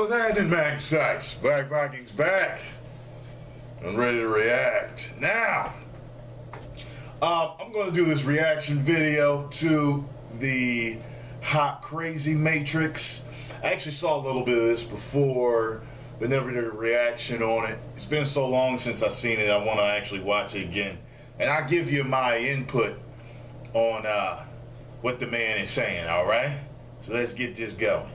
What's happening, Mag Sites? Black Vikings back. I'm ready to react. Now, I'm going to do this reaction video to the Hot Crazy Matrix. I actually saw a little bit of this before, but never did a reaction on it. It's been so long since I've seen it, I want to actually watch it again. And I'll give you my input on what the man is saying, all right? So let's get this going.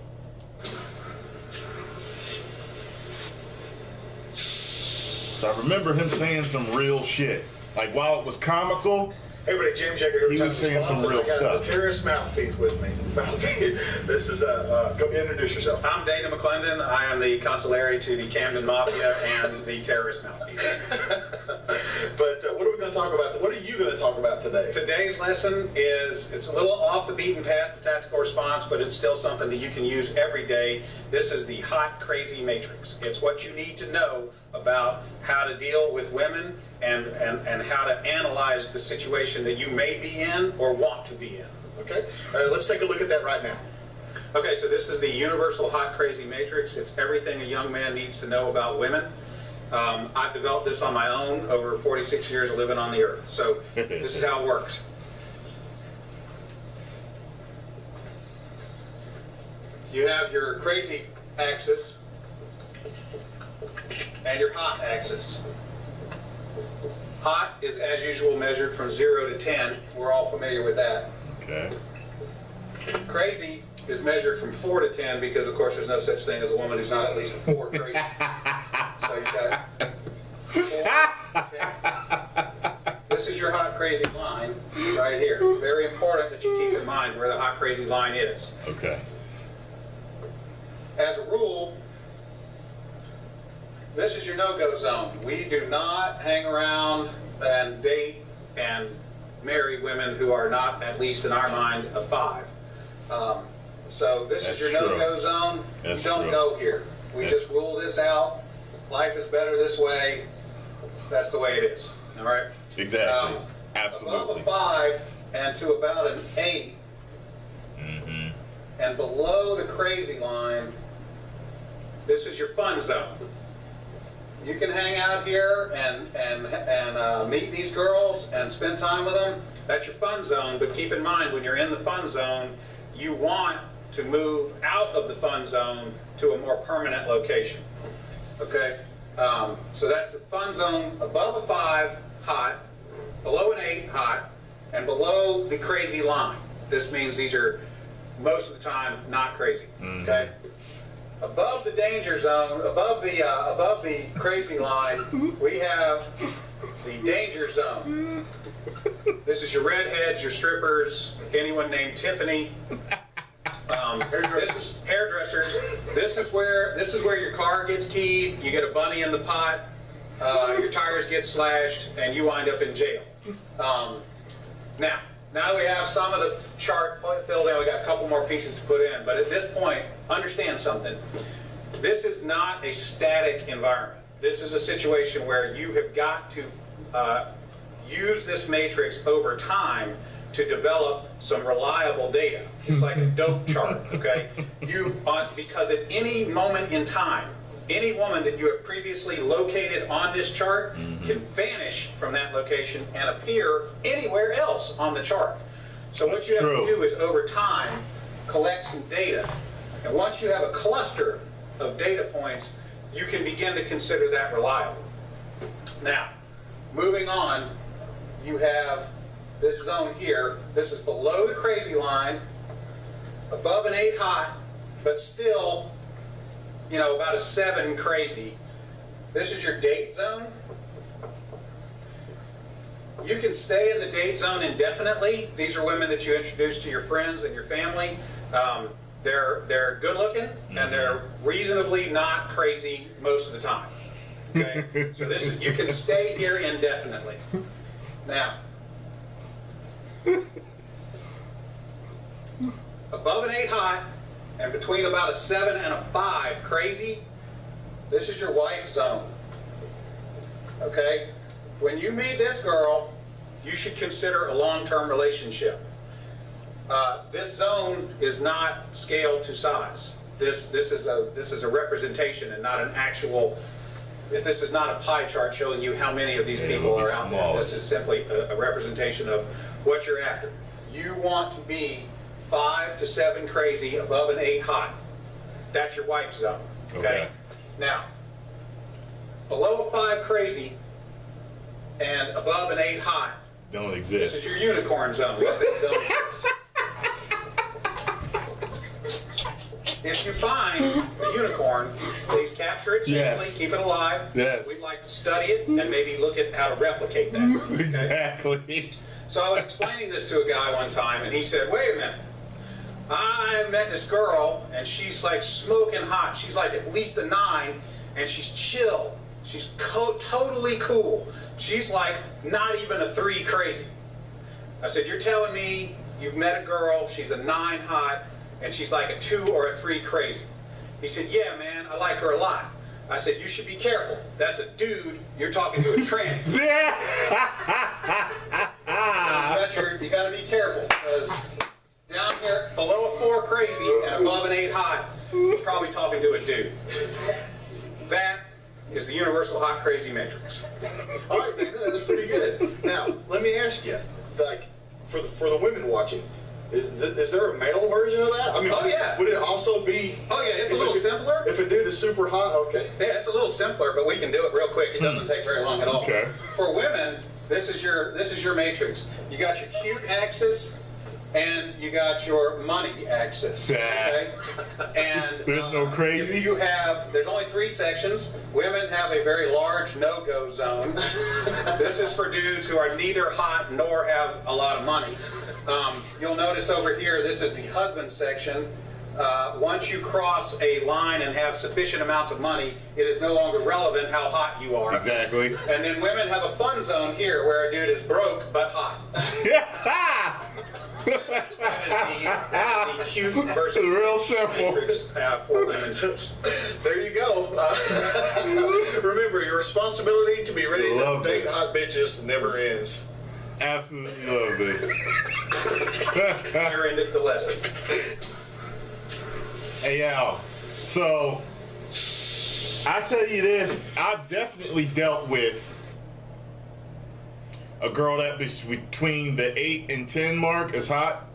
So I remember him saying some real shit. Like, while it was comical, hey, everybody, James Jagger here. He was saying some real stuff. I got the Terrorist Mouthpiece with me. This is go introduce yourself. I'm Dana McClendon. I am the consigliere to the Camden Mafia and the Terrorist Mouthpiece. But what are we going to talk about? What are you going to talk about today? Today's lesson it's a little off the beaten path of tactical response, but it's still something that you can use every day. This is the Hot Crazy Matrix. It's what you need to know about how to deal with women and how to analyze the situation that you may be in or want to be in. Okay, let's take a look at that right now. Okay, so this is the Universal Hot Crazy Matrix. It's everything a young man needs to know about women. I've developed this on my own over 46 years of living on the earth. So this is how it works. You have your crazy axis and your hot axis. Hot is, as usual, measured from 0 to 10. We're all familiar with that. okay. Crazy is measured from 4 to 10 because, of course, there's no such thing as a woman who's not at least 4 crazy. So you've got 4 to 10. This is your hot crazy line right here. Very important that you keep in mind where the hot crazy line is. Okay. As a rule, this is your no-go zone. We do not hang around and date and marry women who are not, at least in our mind, a 5. So this is your no-go zone. You don't go here. We just rule this out. Life is better this way. That's the way it is. All right? Exactly. Absolutely. Above a 5 and to about an 8, and below the crazy line, this is your fun zone. You can hang out here and meet these girls and spend time with them. That's your fun zone, but keep in mind when you're in the fun zone, you want to move out of the fun zone to a more permanent location. Okay? So that's the fun zone above a 5, hot, below an 8, hot, and below the crazy line. This means these are most of the time not crazy. Okay? Above the danger zone, above the crazy line, we have the danger zone. This is your redheads, your strippers, anyone named Tiffany. This is hairdressers. This is where your car gets keyed. You get a bunny in the pot. Your tires get slashed, and you wind up in jail. Now we have some of the chart filled in. We got a couple more pieces to put in, but at this point, understand something. This is not a static environment. This is a situation where you have got to use this matrix over time to develop some reliable data. It's like a dope chart, okay? Because at any moment in time, any woman that you have previously located on this chart can vanish from that location and appear anywhere else on the chart. So what you have to do is, over time, collect some data. And once you have a cluster of data points, you can begin to consider that reliable. Now, moving on, you have this zone here. This is below the crazy line, above an 8 hot, but still, you know, about a 7 crazy. This is your date zone. You can stay in the date zone indefinitely. These are women that you introduce to your friends and your family. They're good looking and they're reasonably not crazy most of the time. Okay, so this is, you can stay here indefinitely. Now, above an 8 hot and between about a 7 and a 5 crazy, this is your wife zone. Okay? When you meet this girl, you should consider a long-term relationship. This zone is not scaled to size. this is a representation and not an actual. This is not a pie chart showing you how many of these people are out there. This is simply a representation of what you're after. You want to be 5 to 7 crazy, above an 8 hot. That's your wife zone. Okay. Now, below 5 crazy and above an 8 hot. Don't This exist. is your unicorn zone. These things don't exist. If you find the unicorn, please capture it safely, Yes. keep it alive. Yes. We'd like to study it and maybe look at how to replicate that. Okay? Exactly. So I was explaining this to a guy one time, and he said, wait a minute. I met this girl, and she's like smoking hot. She's like at least a 9, and she's chill. She's totally cool. She's like not even a 3 crazy. I said, you're telling me you've met a girl, she's a 9 hot, and she's like a 2 or a 3 crazy? He said, yeah, man, I like her a lot. I said, you should be careful. That's a dude. You're talking to a tranny. So you got to be careful, because down here, below a 4 crazy and above an 8 hot, you're probably talking to a dude. That is the universal hot crazy matrix. All right, man, that was pretty good. Now, let me ask you, like, for the women watching, is there a male version of that? I mean, Oh, yeah. would it also be? Oh, yeah, it's a if little simpler. If a dude is super hot, okay. Yeah, it's a little simpler, but we can do it real quick. It doesn't take very long at all. Okay. For women, this is your matrix. You got your cute axis, and you got your money axis. Okay? And There's no crazy? if you have, there's only 3 sections. Women have a very large no-go zone. This is for dudes who are neither hot nor have a lot of money. You'll notice over here, this is the husband section. Once you cross a line and have sufficient amounts of money, it is no longer relevant how hot you are. Exactly. And then women have a fun zone here where a dude is broke but hot. That is the cute versus It's real simple. matrix, for women. There you go. Remember, your responsibility to be ready to Love date this. hot bitches never ends. Absolutely love this. Fire ended the lesson. Hey, Al. So, I tell you this, I've definitely dealt with a girl that was between the 8 and 10 mark is hot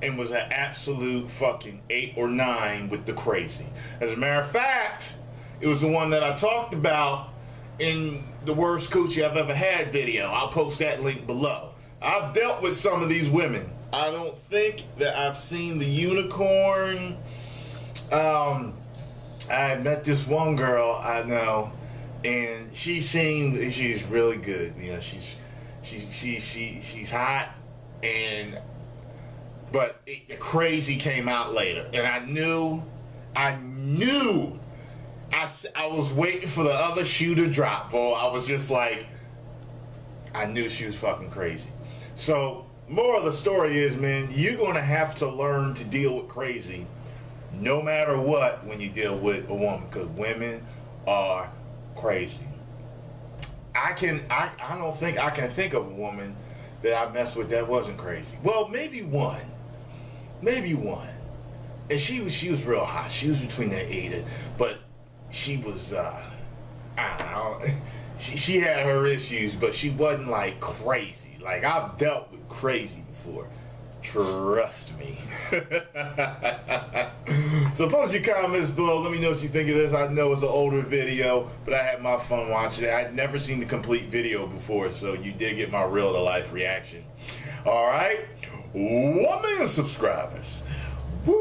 and was an absolute fucking 8 or 9 with the crazy. As a matter of fact, it was the one that I talked about in the worst coochie I've ever had video. I'll post that link below. I've dealt with some of these women. I don't think that I've seen the unicorn. I met this one girl I know, and she's really good. You know, she's hot, but the crazy came out later, and I knew. I was waiting for the other shoe to drop, boy. I was just like, I knew she was fucking crazy. So, moral of the story is, man, you're gonna have to learn to deal with crazy no matter what when you deal with a woman, because women are crazy. I don't think I can think of a woman that I messed with that wasn't crazy. Well, maybe one. And she was real hot. She was between that 8, but she was I don't know. She had her issues, but she wasn't like crazy. Like, I've dealt with crazy before. Trust me. So post your comments below. Let me know what you think of this. I know it's an older video, but I had my fun watching it. I'd never seen the complete video before, so you did get my real-to-life reaction. All right? 1 million subscribers. Woo!